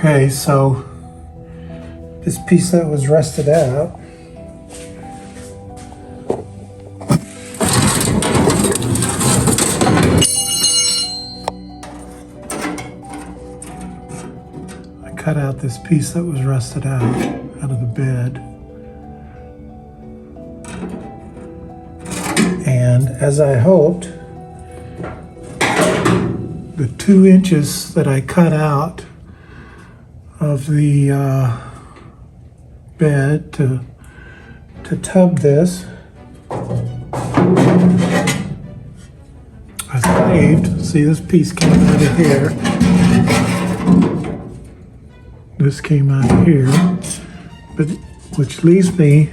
Okay, so this piece that was rusted out, I cut out this piece that was rusted out of the bed. And as I hoped, the 2 inches that I cut out of the bed to tub this, I saved. See, this piece came out of here. This came out of here, but which leaves me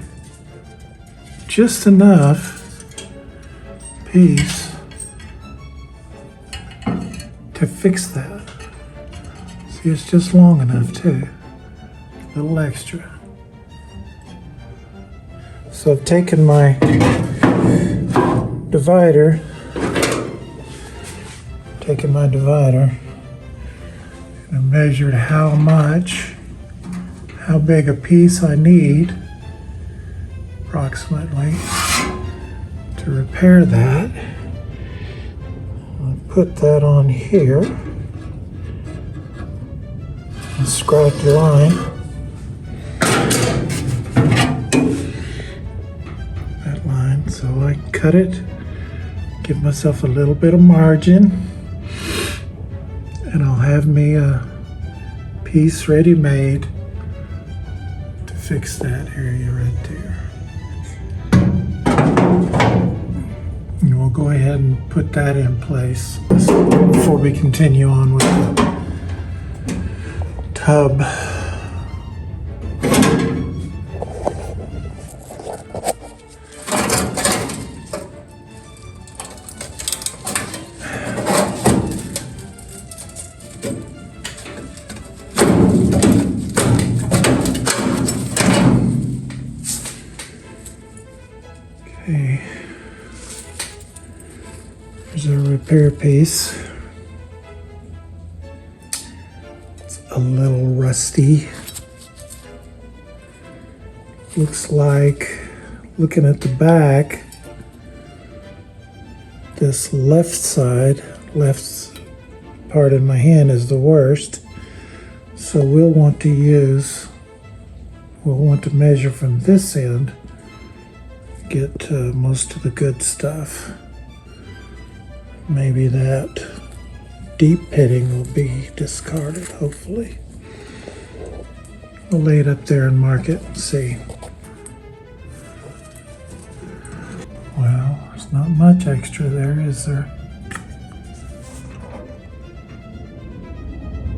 just enough piece to fix that. See, it's just long enough too. A little extra. So I've taken my divider, and measured how big a piece I need approximately to repair that. I'll put that on here and scribe the line. That line, so I cut it, give myself a little bit of margin, and I'll have me a piece ready made to fix that area right there. And we'll go ahead and put that in place before we continue on with the tub. Okay. There's a repair piece. It's a little rusty. Looks like, looking at the back, this left part in my hand is the worst. So we'll want to measure from this end, get most of the good stuff. Maybe that deep pitting will be discarded, hopefully. We'll lay it up there and mark it and see. Well, there's not much extra there, is there?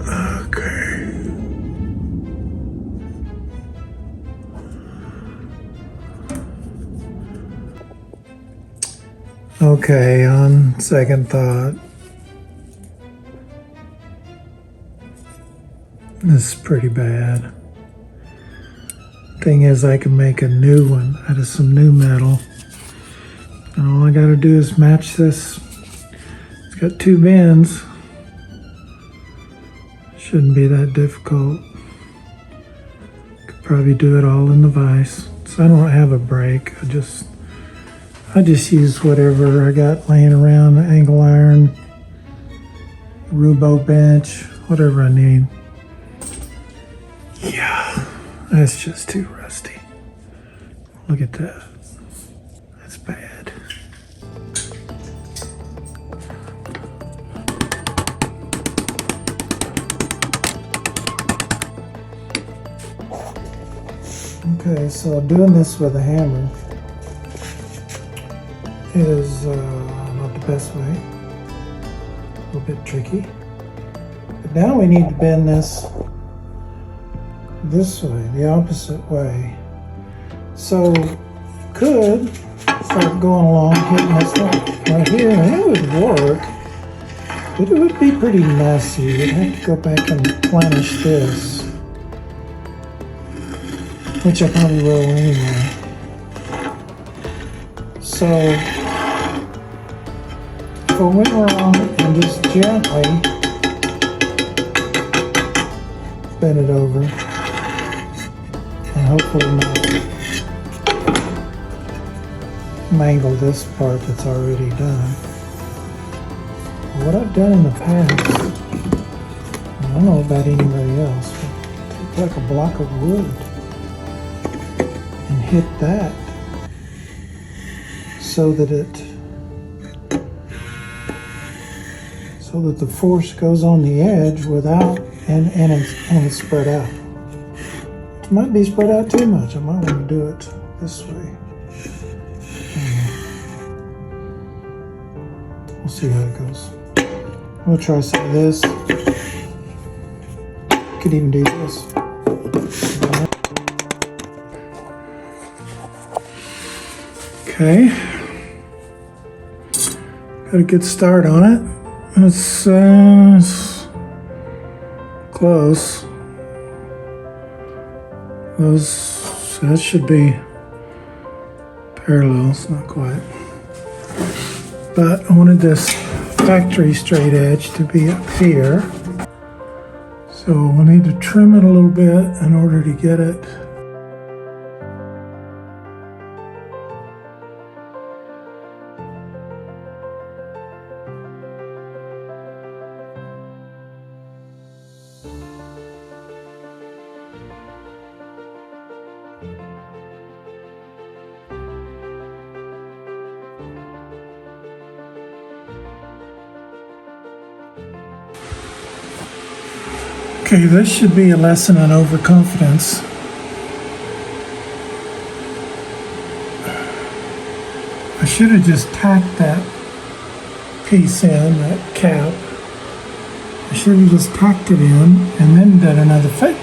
Okay. Okay, on second thought, this is pretty bad. Thing is, I can make a new one out of some new metal. And all I gotta do is match this. It's got 2 bends. Shouldn't be that difficult. Could probably do it all in the vise. So I don't have a brake. I just use whatever I got laying around, the angle iron, Rubo bench, whatever I need. Yeah, that's just too rusty. Look at that. That's bad. Okay, so doing this with a hammer is not the best way. A little bit tricky. But now we need to bend this way, the opposite way. So you could start going along, hitting this right here, and it would work. But it would be pretty messy. You'd have to go back and replenish this, which I probably will anyway. So if I went around and just gently bend it over and hopefully not mangle this part that's already done. What I've done in the past, I don't know about anybody else, but take like a block of wood and hit that so that the force goes on the edge without and it's spread out. It might be spread out too much. I might want to do it this way. We'll see how it goes. We'll try some of this. Could even do this. Okay. Got a good start on it. It's close. That should be parallel. It's not quite. But I wanted this factory straight edge to be up here. So we'll need to trim it a little bit in order to get it. Okay, this should be a lesson in overconfidence. I should have just tacked that piece in, that cap. I should have just tacked it in and then done another fit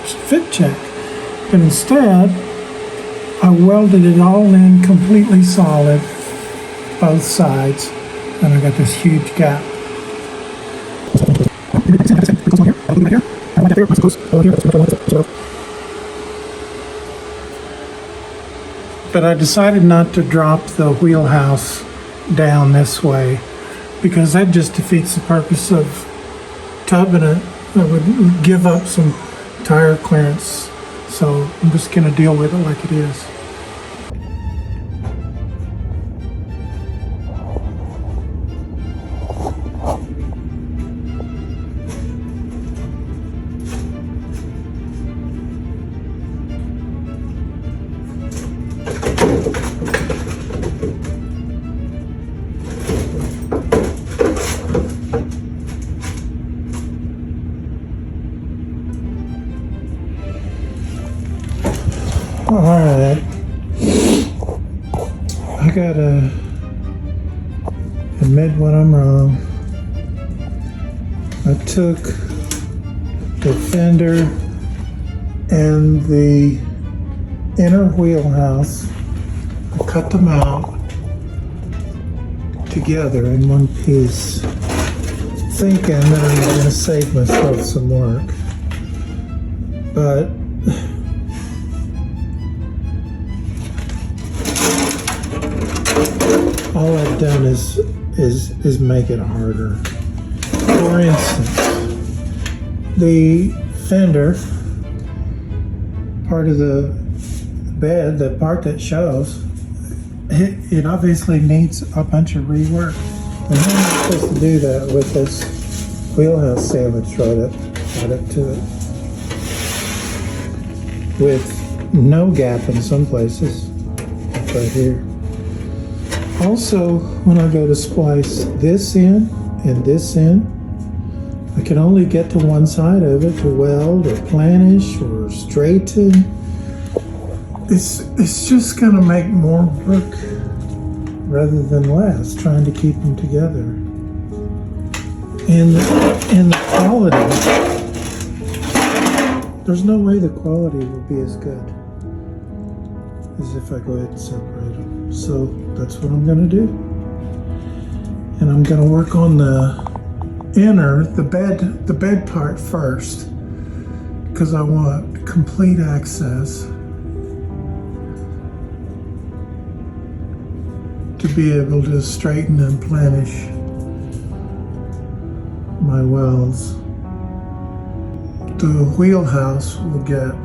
check. But instead, I welded it all in completely solid, both sides, and I got this huge gap. But I decided not to drop the wheelhouse down this way because that just defeats the purpose of tubbing it. It would give up some tire clearance. So I'm just going to deal with it like it is. Alright, I gotta admit when I'm wrong. I took the fender and the inner wheelhouse, I cut them out together in one piece, thinking that I'm going to save myself some work. But all I've done is make it harder. For instance, the fender, part of the bed, the part that shows, it obviously needs a bunch of rework. And how am I supposed to do that with this wheelhouse sandwich right up to it? With no gap in some places, like right here. Also, when I go to splice this in and this in, I can only get to one side of it to weld or planish or straighten. It's just going to make more work rather than less, trying to keep them together. And the quality, there's no way the quality will be as good as if I go ahead and separate them. So that's what I'm going to do. And I'm going to work on the inner, the bed part first, because I want complete access to be able to straighten and planish my welds The wheelhouse will get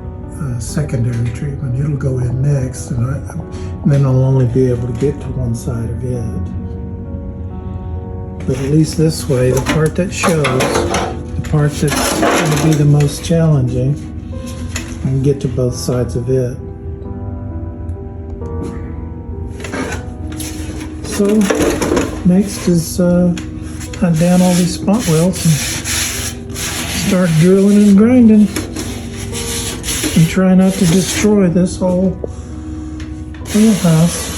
secondary treatment. It'll go in next, and then I'll only be able to get to one side of it. But at least this way, the part that shows, the part that's going to be the most challenging, I can get to both sides of it. So next is hunt down all these spot welds and start drilling and grinding. And try not to destroy this whole wheelhouse.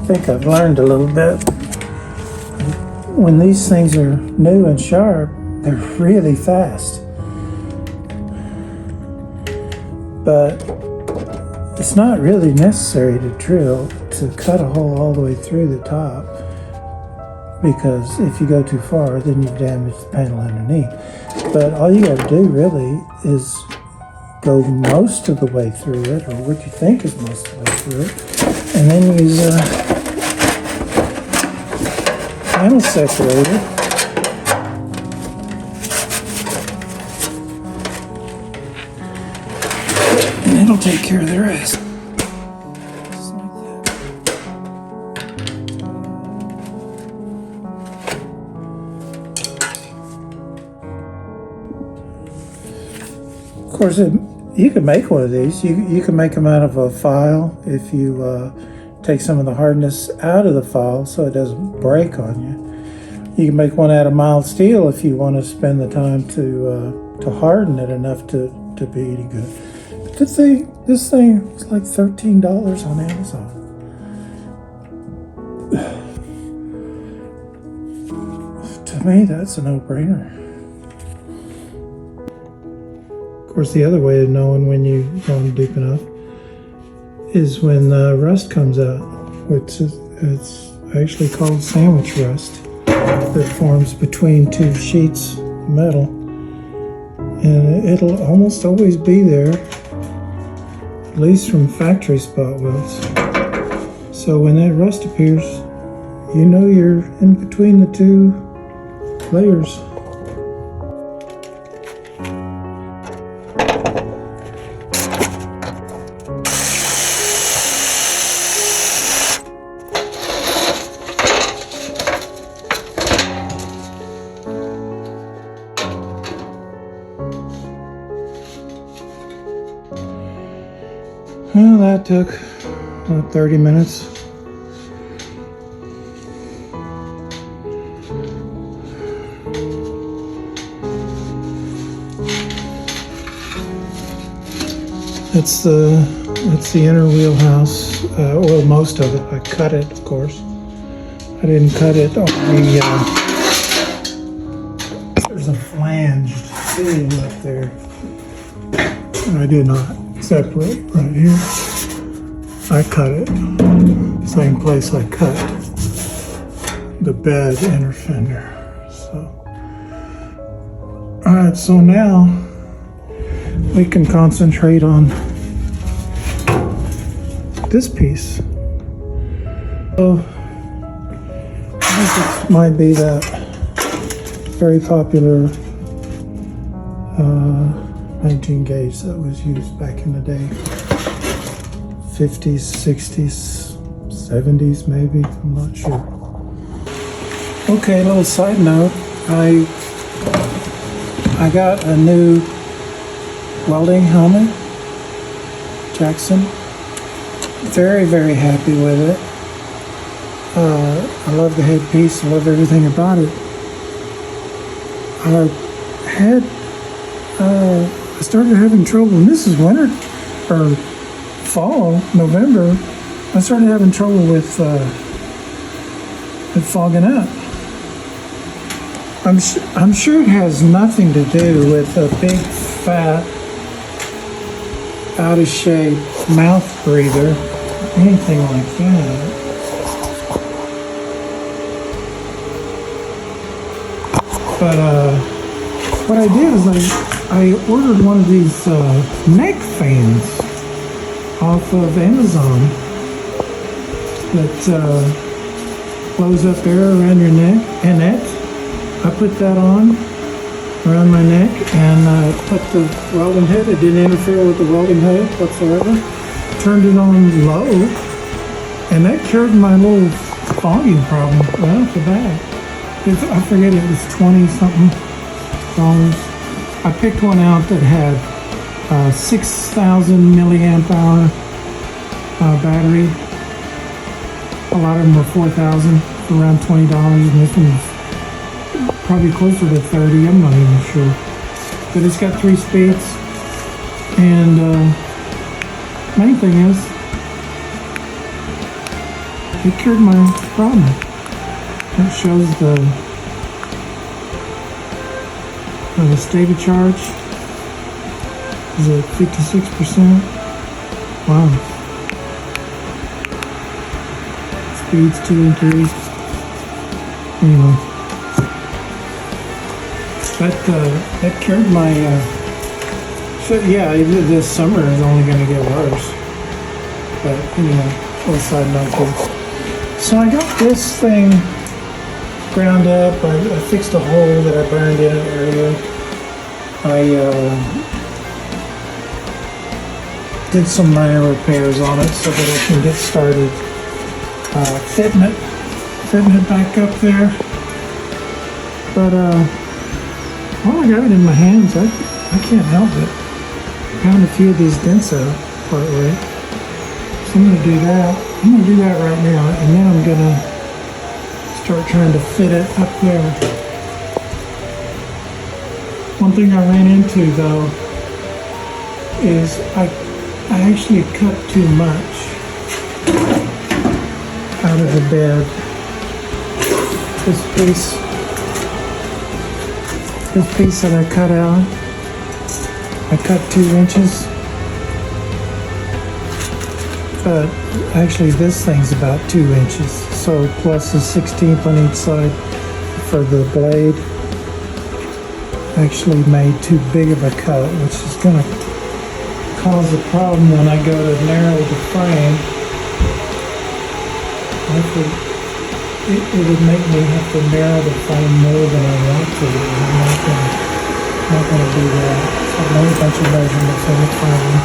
I think I've learned a little bit. When these things are new and sharp, they're really fast. But it's not really necessary to drill to cut a hole all the way through the top, because if you go too far, then you've damaged the panel underneath. But all you got to do really is go most of the way through it, or what you think is most of the way through it, and then use a panel separator and it'll take care of the rest. Just like that. Of course, you can make one of these. You can make them out of a file if you take some of the hardness out of the file so it doesn't break on you. You can make one out of mild steel if you want to spend the time to harden it enough to be any good. But this thing is like $13 on Amazon. To me, that's a no-brainer. Of course, the other way of knowing when you've gone deep enough is when rust comes out, which it's actually called sandwich rust, that forms between two sheets of metal, and it'll almost always be there, at least from factory spot welds. So when that rust appears, you know you're in between the two layers. Well, that took about 30 minutes. That's the inner wheelhouse. Well, most of it. I cut it, of course. I didn't cut it on the. There's a flanged tool up there. I did not separate right here. I cut it. Same place I cut the bed inner fender. So, all right. So now we can concentrate on this piece. So I think it might be that very popular 19 gauge that was used back in the day. 50s, 60s, 70s maybe, I'm not sure. Okay, a little side note. I got a new welding helmet, Jackson. Very, very happy with it. I love the headpiece. I love everything about it. I started having trouble, and this is winter or fall, November. I started having trouble with fogging up. I'm sure it has nothing to do with a big, fat, out of shape mouth breather, anything like that. But what I did is I ordered one of these neck fans off of Amazon that blows up air around your neck and it. I put that on around my neck and put the welding hood. It didn't interfere with the welding hood whatsoever. Turned it on low, and that cured my little fogging problem right off the bat. I forget, it was 20 something dollars. I picked one out that had 6,000 milliamp hour battery. A lot of them were 4,000, around $20, and this one was probably closer to 30, I'm not even sure. But it's got 3 speeds, and main thing is, it cured my problem. It shows the state of charge is at 56%. Wow. Speeds 2 and 3. Anyway. That cured my, this summer is only going to get worse. But, little side note too. So I got this thing ground up. I fixed a hole that I burned in an area. I did some minor repairs on it so that I can get started fitting it back up there. But, well, I got it in my hands. I can't help it. Found a few of these dents out part way. So I'm gonna do that. I'm gonna do that right now, and then I'm gonna start trying to fit it up there. One thing I ran into though is I actually cut too much out of the bed. This piece that I cut out, I cut 2 inches, but actually this thing's about 2 inches, so plus a 16th on each side for the blade. Actually made too big of a cut, which is going to cause a problem when I go to narrow the frame. It would make me have to narrow the frame more than I want to, and I'm not going to do that. So I made a bunch of measurements in the frame.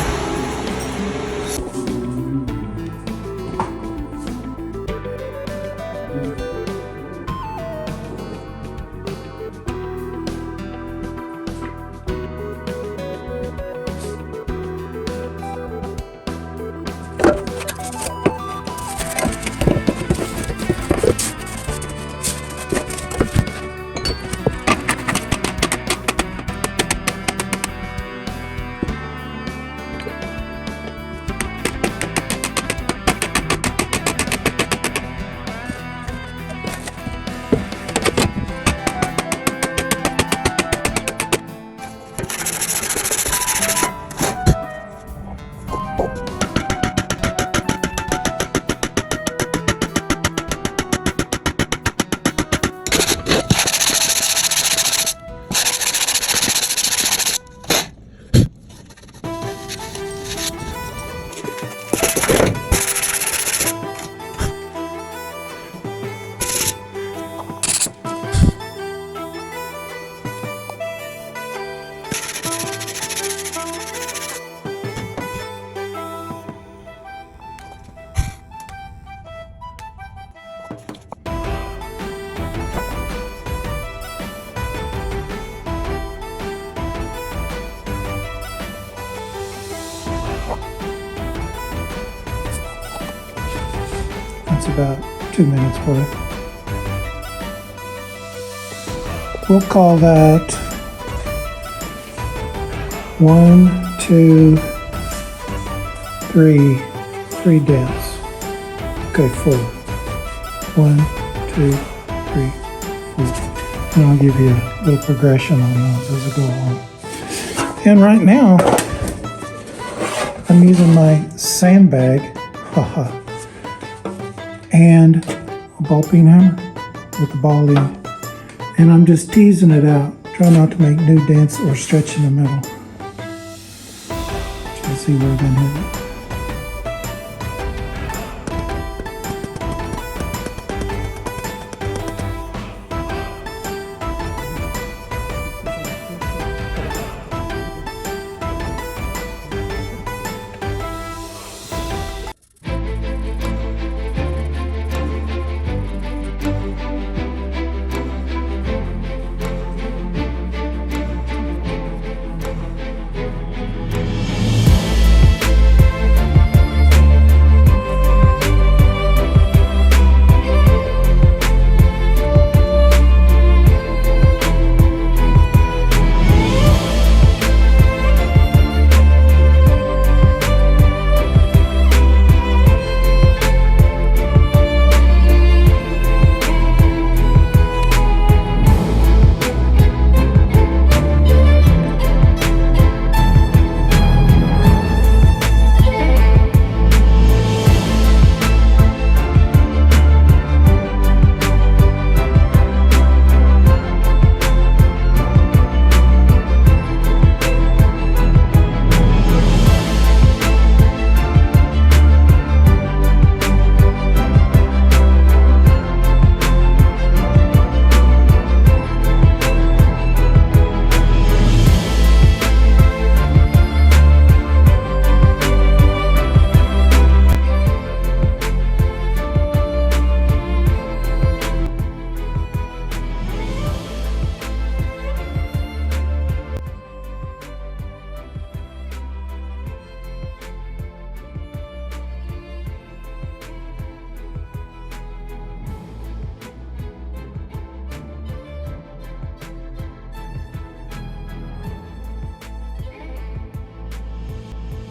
That's about 2 minutes worth. We'll call that 1, 2, 3, 3 dents. Okay, 4. 1, 2, 3, 4. And I'll give you a little progression on those as I go along. And right now, I'm using my sandbag, haha, and a ball peen hammer with the ball end. And I'm just teasing it out. Try not to make new dents or stretch in the middle. Try to see where I'm going to hit it.